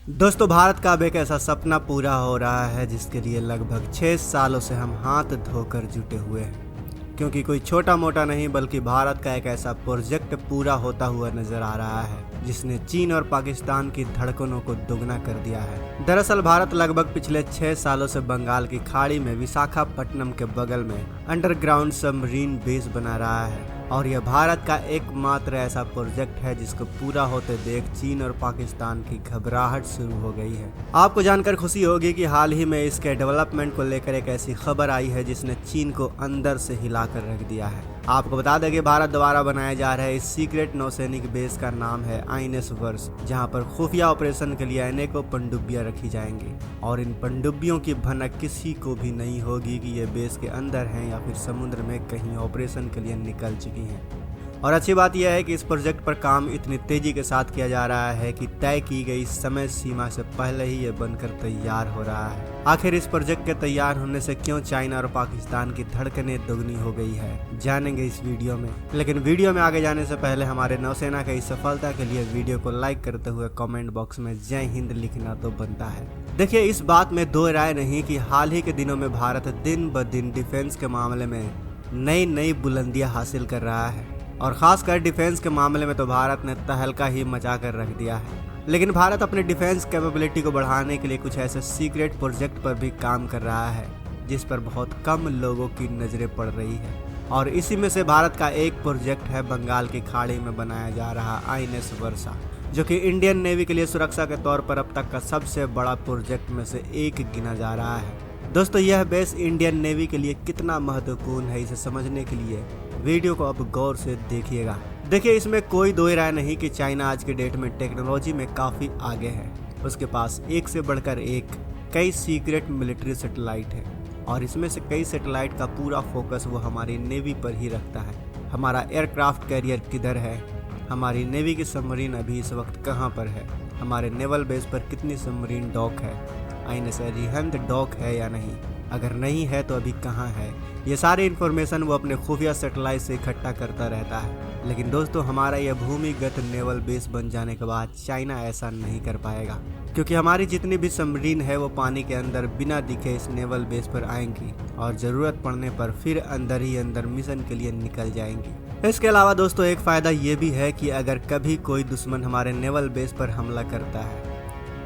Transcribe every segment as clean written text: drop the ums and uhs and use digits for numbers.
दोस्तों, भारत का अब एक ऐसा सपना पूरा हो रहा है जिसके लिए लगभग 6 सालों से हम हाथ धोकर जुटे हुए हैं। क्योंकि कोई छोटा मोटा नहीं बल्कि भारत का एक ऐसा प्रोजेक्ट पूरा होता हुआ नजर आ रहा है जिसने चीन और पाकिस्तान की धड़कनों को दोगुना कर दिया है। दरअसल भारत लगभग पिछले 6 सालों से बंगाल की खाड़ी में विशाखापट्टनम के बगल में अंडरग्राउंड सबमरीन बेस बना रहा है और यह भारत का एकमात्र ऐसा प्रोजेक्ट है जिसको पूरा होते देख चीन और पाकिस्तान की घबराहट शुरू हो गई है। आपको जानकर खुशी होगी कि हाल ही में इसके डेवलपमेंट को लेकर एक ऐसी खबर आई है जिसने चीन को अंदर से हिलाकर रख दिया है। आपको बता दें कि भारत द्वारा बनाए जा रहे इस सीक्रेट नौसैनिक बेस का नाम है आईएनएस वर्ष, जहां पर खुफिया ऑपरेशन के लिए अनेकों पनडुब्बियां रखी जाएंगी और इन पनडुब्बियों की भनक किसी को भी नहीं होगी कि ये बेस के अंदर हैं या फिर समुद्र में कहीं ऑपरेशन के लिए निकल चुकी हैं। और अच्छी बात यह है कि इस प्रोजेक्ट पर काम इतनी तेजी के साथ किया जा रहा है कि तय की गई समय सीमा से पहले ही ये बनकर तैयार हो रहा है। आखिर इस प्रोजेक्ट के तैयार होने से क्यों चाइना और पाकिस्तान की धड़कनें दोगुनी हो गई है, जानेंगे इस वीडियो में। लेकिन वीडियो में आगे जाने से पहले हमारे नौसेना की इस सफलता के लिए वीडियो को लाइक करते हुए कमेंट बॉक्स में जय हिंद लिखना तो बनता है। देखिए, इस बात में दो राय नहीं कि हाल ही के दिनों में भारत दिन ब दिन डिफेंस के मामले में नई नई बुलंदियां हासिल कर रहा है और खासकर डिफेंस के मामले में तो भारत ने तहलका ही मचा कर रख दिया है। लेकिन भारत अपने डिफेंस कैपेबिलिटी को बढ़ाने के लिए कुछ ऐसे सीक्रेट प्रोजेक्ट पर भी काम कर रहा है जिस पर बहुत कम लोगों की नज़रें पड़ रही है और इसी में से भारत का एक प्रोजेक्ट है बंगाल की खाड़ी में बनाया जा रहा आईएनएस वर्षा, जो कि इंडियन नेवी के लिए सुरक्षा के तौर पर अब तक का सबसे बड़ा प्रोजेक्ट में से एक गिना जा रहा है। दोस्तों, यह बेस इंडियन नेवी के लिए कितना महत्वपूर्ण है, इसे समझने के लिए वीडियो को अब गौर से देखिएगा। देखिए, इसमें कोई दो राय नहीं कि चाइना आज के डेट में टेक्नोलॉजी में काफ़ी आगे है। उसके पास एक से बढ़कर एक कई सीक्रेट मिलिट्री सैटेलाइट है और इसमें से कई सैटेलाइट का पूरा फोकस वो हमारी नेवी पर ही रखता है। हमारा एयरक्राफ्ट कैरियर किधर है, हमारी नेवी की सबमरीन अभी इस वक्त कहाँ पर है, हमारे नेवल बेस पर कितनी सबमरीन डॉक है, आईएनएस अरिहंत डॉक है या नहीं, अगर नहीं है तो अभी कहाँ है, ये सारी इन्फॉर्मेशन वो अपने खुफिया सैटेलाइट से इकट्ठा करता रहता है। लेकिन दोस्तों, हमारा यह भूमिगत नेवल बेस बन जाने के बाद चाइना ऐसा नहीं कर पाएगा, क्योंकि हमारी जितनी भी सबमरीन है वो पानी के अंदर बिना दिखे इस नेवल बेस पर आएंगी और ज़रूरत पड़ने पर फिर अंदर ही अंदर मिशन के लिए निकल जाएंगी। इसके अलावा दोस्तों, एक फ़ायदा ये भी है कि अगर कभी कोई दुश्मन हमारे नेवल बेस पर हमला करता है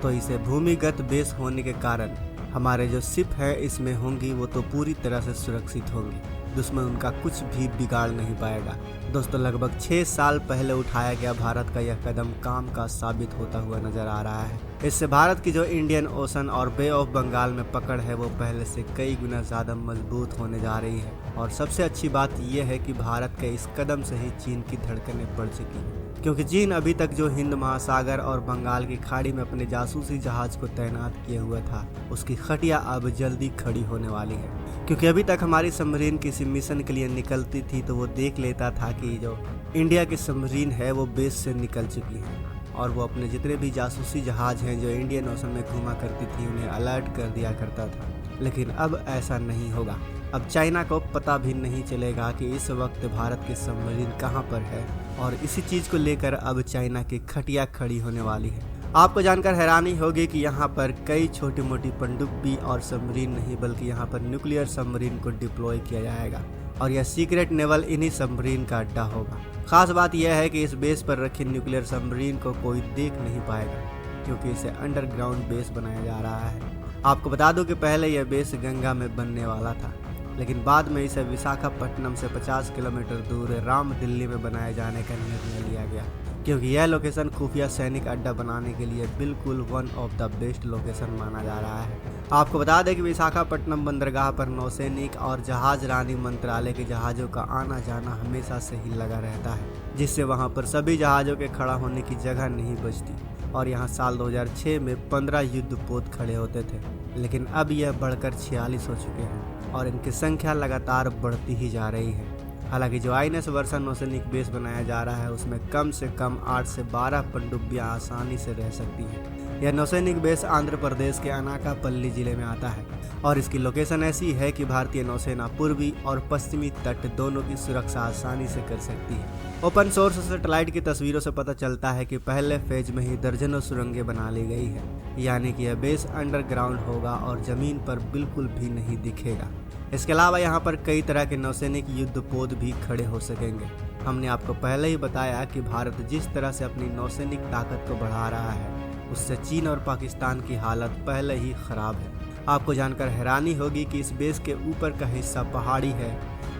तो इसे भूमिगत बेस होने के कारण हमारे जो शिप है इसमें होंगी वो तो पूरी तरह से सुरक्षित होंगी, दुश्मन उनका कुछ भी बिगाड़ नहीं पाएगा। दोस्तों, लगभग 6 साल पहले उठाया गया भारत का यह कदम काम का साबित होता हुआ नजर आ रहा है। इससे भारत की जो इंडियन ओशन और बे ऑफ बंगाल में पकड़ है वो पहले से कई गुना ज़्यादा मजबूत होने जा रही है और सबसे अच्छी बात यह है कि भारत के इस कदम से ही चीन की धड़कनें बढ़ चुकी हैं, क्योंकि चीन अभी तक जो हिंद महासागर और बंगाल की खाड़ी में अपने जासूसी जहाज को तैनात किए हुआ था उसकी खटिया अब जल्दी खड़ी होने वाली है। क्योंकि अभी तक हमारी सबमरीन किसी मिशन के लिए निकलती थी तो वो देख लेता था कि जो इंडिया की सबमरीन है वो बेस से निकल चुकी है और वो अपने जितने भी जासूसी जहाज हैं जो इंडियन ओशन में घूमा करती थी उन्हें अलर्ट कर दिया करता था। लेकिन अब ऐसा नहीं होगा। अब चाइना को पता भी नहीं चलेगा कि इस वक्त भारत की सबमरीन कहाँ पर है और इसी चीज़ को लेकर अब चाइना की खटिया खड़ी होने वाली है। आपको जानकर हैरानी होगी कि यहाँ पर कई छोटी मोटी पनडुब्बी और सबमरीन नहीं बल्कि यहाँ पर न्यूक्लियर सबमरीन को डिप्लॉय किया जाएगा और यह सीक्रेट नेवल इन्हीं सबमरीन का अड्डा होगा। खास बात यह है कि इस बेस पर रखी न्यूक्लियर सबमरीन को कोई देख नहीं पाएगा क्योंकि इसे अंडरग्राउंड बेस बनाया जा रहा है। आपको बता दूं कि पहले यह बेस गंगा में बनने वाला था, लेकिन बाद में इसे विशाखापट्टनम से 50 किलोमीटर दूर राम दिल्ली में बनाए जाने का निर्णय लिया गया, क्योंकि यह लोकेशन खुफिया सैनिक अड्डा बनाने के लिए बिल्कुल one of the best location माना जा रहा है। आपको बता दें कि विशाखापट्टनम बंदरगाह पर नौसैनिक और जहाज रानी मंत्रालय के जहाज़ों का आना जाना हमेशा से ही लगा रहता है, जिससे वहां पर सभी जहाज़ों के खड़ा होने की जगह नहीं बचती और यहाँ साल 2006 में 15 युद्धपोत खड़े होते थे, लेकिन अब यह बढ़कर 46 हो चुके हैं और इनकी संख्या लगातार बढ़ती ही जा रही है। हालांकि जो आईएनएस वर्षा नौसैनिक बेस बनाया जा रहा है उसमें कम से कम 8 से 12 पनडुब्बियां आसानी से रह सकती हैं। यह नौसैनिक बेस आंध्र प्रदेश के अनाकापल्ली जिले में आता है और इसकी लोकेशन ऐसी है कि भारतीय नौसेना पूर्वी और पश्चिमी तट दोनों की सुरक्षा आसानी से कर सकती है। ओपन सोर्स सैटेलाइट की तस्वीरों से पता चलता है कि पहले फेज में ही दर्जनों सुरंगें बना ली गई है, यानी कि यह बेस अंडरग्राउंड होगा और जमीन पर बिल्कुल भी नहीं दिखेगा। इसके अलावा यहाँ पर कई तरह के नौसैनिक युद्धपोत भी खड़े हो सकेंगे। हमने आपको पहले ही बताया कि भारत जिस तरह से अपनी नौसैनिक ताकत को बढ़ा रहा है, उससे चीन और पाकिस्तान की हालत पहले ही खराब है। आपको जानकर हैरानी होगी कि इस बेस के ऊपर का हिस्सा पहाड़ी है,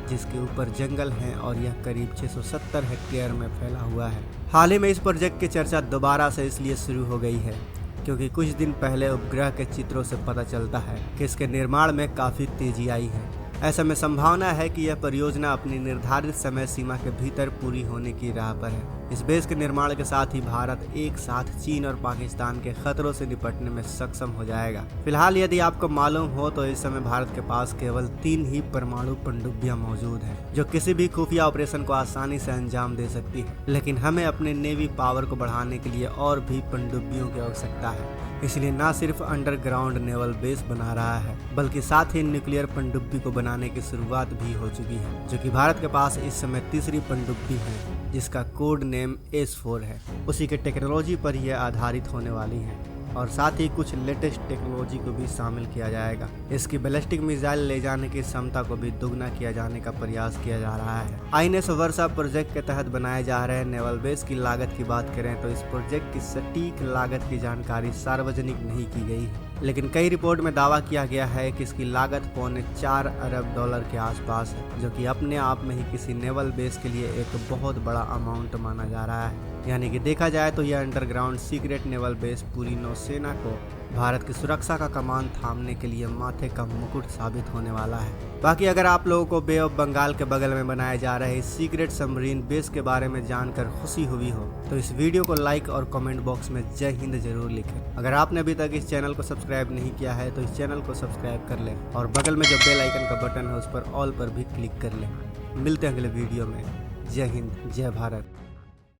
जिसके ऊपर जंगल हैं और यह करीब 670 हेक्टेयर में फैला हुआ है। हाल ही में इस प्रोजेक्ट की चर्चा दोबारा से इसलिए शुरू हो गई है क्योंकि कुछ दिन पहले उपग्रह के चित्रों से पता चलता है कि इसके निर्माण में काफ़ी तेजी आई है। ऐसा में संभावना है कि यह परियोजना अपनी निर्धारित समय सीमा के भीतर पूरी होने की राह पर है। इस बेस के निर्माण के साथ ही भारत एक साथ चीन और पाकिस्तान के खतरों से निपटने में सक्षम हो जाएगा। फिलहाल यदि आपको मालूम हो तो इस समय भारत के पास केवल 3 ही परमाणु पनडुब्बियां मौजूद हैं, जो किसी भी खुफिया ऑपरेशन को आसानी से अंजाम दे सकती है। लेकिन हमें अपने नेवी पावर को बढ़ाने के लिए और भी पनडुब्बियों की आवश्यकता है। इसलिए न सिर्फ अंडरग्राउंड नेवल बेस बना रहा है, बल्कि साथ ही न्यूक्लियर पनडुब्बी को बनाने की शुरुआत भी हो चुकी है, जो कि भारत के पास इस समय तीसरी पनडुब्बी है, जिसका कोड नेम S4 है। उसी के टेक्नोलॉजी पर यह आधारित होने वाली है और साथ ही कुछ लेटेस्ट टेक्नोलॉजी को भी शामिल किया जाएगा। इसकी बैलिस्टिक मिसाइल ले जाने की क्षमता को भी दुगना किया जाने का प्रयास किया जा रहा है। INS वर्षा प्रोजेक्ट के तहत बनाए जा रहे नेवल बेस की लागत की बात करें तो इस प्रोजेक्ट की सटीक लागत की जानकारी सार्वजनिक नहीं की गई है, लेकिन कई रिपोर्ट में दावा किया गया है कि इसकी लागत $4 अरब के आसपास है, जो कि अपने आप में ही किसी नेवल बेस के लिए एक बहुत बड़ा अमाउंट माना जा रहा है। यानी कि देखा जाए तो यह अंडरग्राउंड सीक्रेट नेवल बेस पूरी नौसेना को भारत की सुरक्षा का कमान थामने के लिए माथे का मुकुट साबित होने वाला है। बाकी अगर आप लोगों को बे ऑफ बंगाल के बगल में बनाए जा रहे इस सीक्रेट सबमरीन बेस के बारे में जानकर खुशी हुई हो तो इस वीडियो को लाइक और कमेंट बॉक्स में जय हिंद जरूर लिखें। अगर आपने अभी तक इस चैनल को सब्सक्राइब नहीं किया है तो इस चैनल को सब्सक्राइब कर लें और बगल में जो बेल आइकन का बटन है उस पर ऑल पर भी क्लिक कर लें। मिलते हैं अगले वीडियो में। जय हिंद, जय भारत।